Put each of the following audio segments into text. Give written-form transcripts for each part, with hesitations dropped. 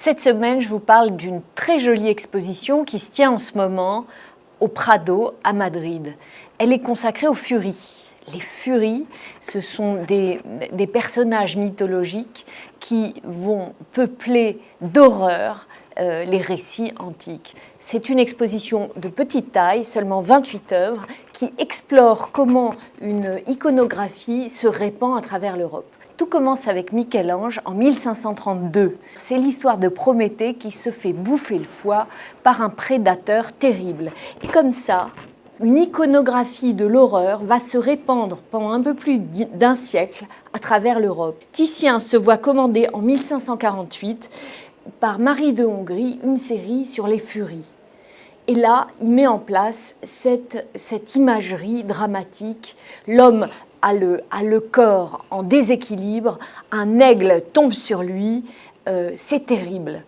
Cette semaine, je vous parle d'une très jolie exposition qui se tient en ce moment au Prado, à Madrid. Elle est consacrée aux furies. Les furies, ce sont des personnages mythologiques qui vont peupler d'horreur les récits antiques. C'est une exposition de petite taille, seulement 28 œuvres, qui explore comment une iconographie se répand à travers l'Europe. Tout commence avec Michel-Ange en 1532. C'est l'histoire de Prométhée qui se fait bouffer le foie par un prédateur terrible. Et comme ça, une iconographie de l'horreur va se répandre pendant un peu plus d'un siècle à travers l'Europe. Titien se voit commander en 1548 par Marie de Hongrie une série sur les furies. Et là, il met en place cette imagerie dramatique. L'homme a le corps en déséquilibre, un aigle tombe sur lui, c'est terrible.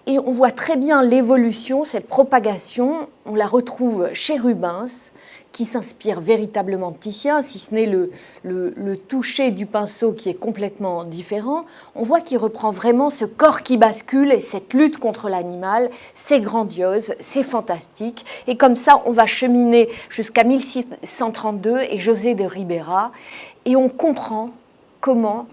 Et on voit très bien l'évolution, cette propagation, on la retrouve chez Rubens, qui s'inspire véritablement de Titien, si ce n'est le toucher du pinceau qui est complètement différent. On voit qu'il reprend vraiment ce corps qui bascule et cette lutte contre l'animal, c'est grandiose, c'est fantastique. Et comme ça, on va cheminer jusqu'à 1632 et José de Ribera, et on comprend comment,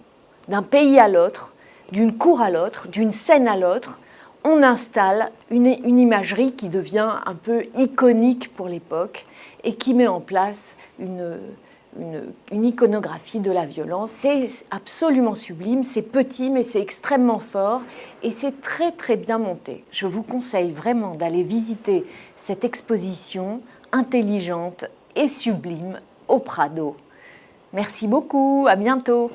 d'un pays à l'autre, d'une cour à l'autre, d'une scène à l'autre, on installe une imagerie qui devient un peu iconique pour l'époque et qui met en place une iconographie de la violence. C'est absolument sublime, c'est petit mais c'est extrêmement fort et c'est très très bien monté. Je vous conseille vraiment d'aller visiter cette exposition intelligente et sublime au Prado. Merci beaucoup, à bientôt.